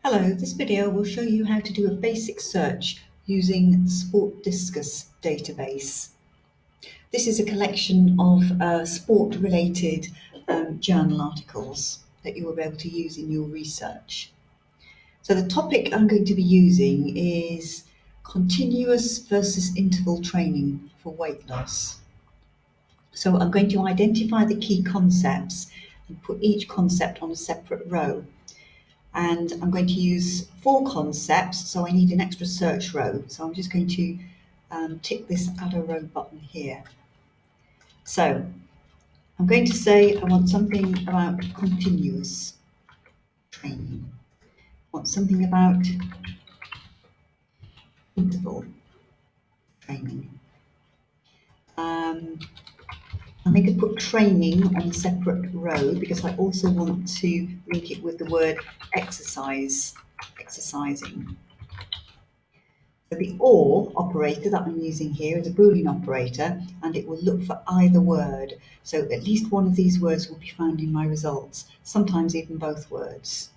Hello, this video will show you how to do a basic search using the SPORTDiscus database. This is a collection of sport-related journal articles that you will be able to use in your research. So the topic I'm going to be using is continuous versus interval training for weight loss. So I'm going to identify the key concepts and put each concept on a separate row. And I'm going to use 4 concepts, so I need an extra search row. So I'm just going to tick this add a row button here. So I'm going to say I want something about continuous training. I want something about interval training. I'm going to put training on a separate row because I also want to link it with the word exercising. So the OR operator that I'm using here is a Boolean operator, and it will look for either word. So at least one of these words will be found in my results, sometimes even both words.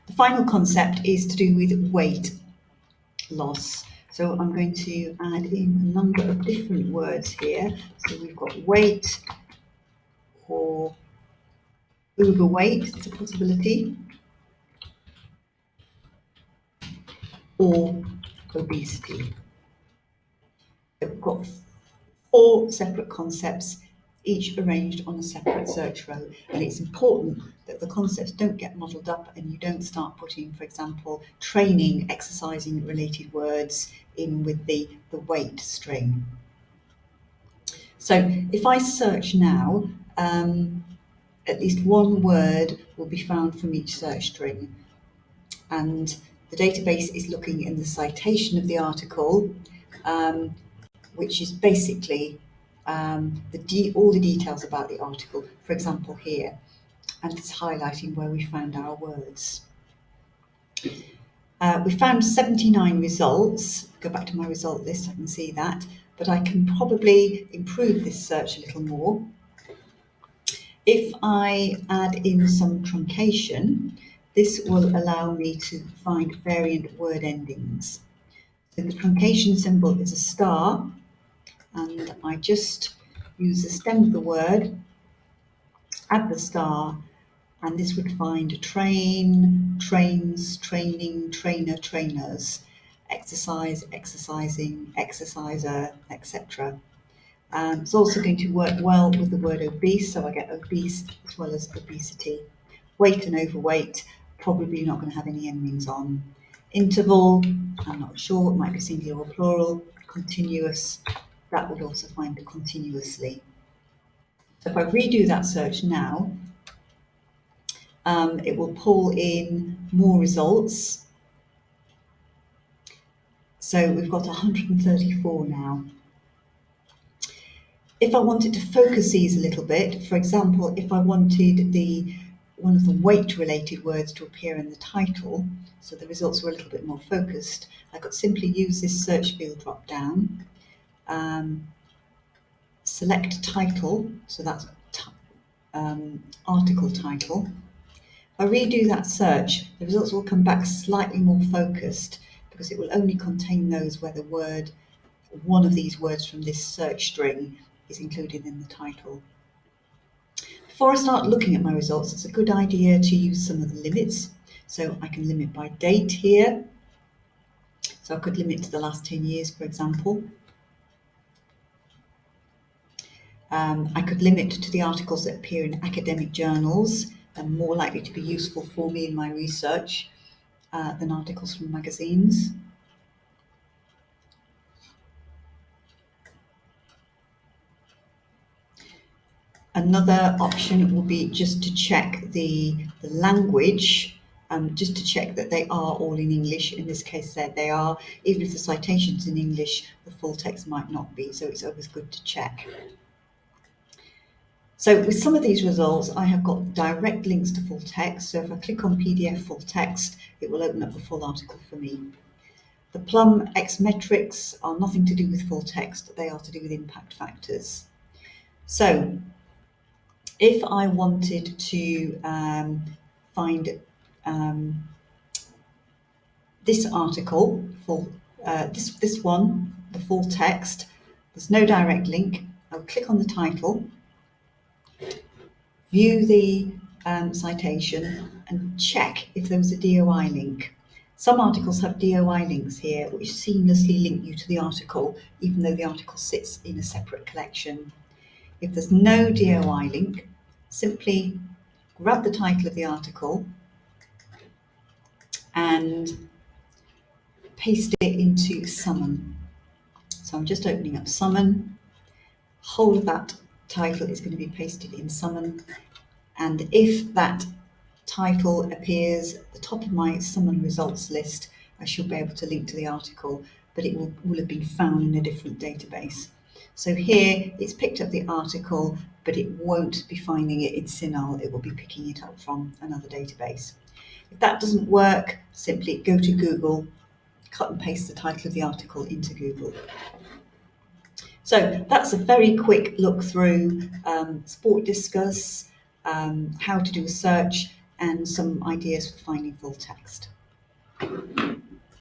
The final concept is to do with weight loss. So I'm going to add in a number of different words here. So we've got weight or overweight, it's a possibility, or obesity. So we've got 4 separate concepts, each arranged on a separate search row, and it's important that the concepts don't get muddled up and you don't start putting, for example, training, exercising related words in with the weight string. So if I search now, at least one word will be found from each search string, and the database is looking in the citation of the article, which is basically all the details about the article, for example here, and it's highlighting where we found our words. We found 79 results. Go back to my result list, I can see that, but I can probably improve this search a little more. If I add in some truncation, this will allow me to find variant word endings. So the truncation symbol is a star, and I just use the stem of the word, add the star, and this would find train, trains, training, trainer, trainers, exercise, exercising, exerciser, etc. It's also going to work well with the word obese, so I get obese as well as obesity. Weight and overweight, probably not going to have any endings on. Interval, I'm not sure, it might be singular or plural. Continuous, that would also find the continuously. So if I redo that search now, it will pull in more results. So we've got 134 now. If I wanted to focus these a little bit, for example, if I wanted one of the weight-related words to appear in the title, so the results were a little bit more focused, I could simply use this search field drop-down, select title, so that's article title. If I redo that search, the results will come back slightly more focused because it will only contain those where one of these words from this search string is included in the title. Before I start looking at my results, it's a good idea to use some of the limits. So I can limit by date here. So I could limit to the last 10 years, for example. I could limit to the articles that appear in academic journals and more likely to be useful for me in my research than articles from magazines. Another option will be just to check the language, just to check that they are all in English. In this case, they are. Even if the citation's in English, the full text might not be, so it's always good to check. So with some of these results, I have got direct links to full text. So if I click on PDF full text, it will open up the full article for me. The Plum X metrics are nothing to do with full text. They are to do with impact factors. So if I wanted to find this article, this one, the full text. There's no direct link. I'll click on the title, view the citation, and check if there was a DOI link. Some articles have DOI links here, which seamlessly link you to the article, even though the article sits in a separate collection. If there's no DOI link, simply grab the title of the article and paste it into Summon. So I'm just opening up Summon. Whole of that title is going to be pasted in Summon, and if that title appears at the top of my Summon results list, I should be able to link to the article, but it will have been found in a different database. So here it's picked up the article, but it won't be finding it in CINAHL, it will be picking it up from another database. If that doesn't work, simply go to Google, cut and paste the title of the article into Google. So that's a very quick look through SPORTDiscus, how to do a search, and some ideas for finding full text.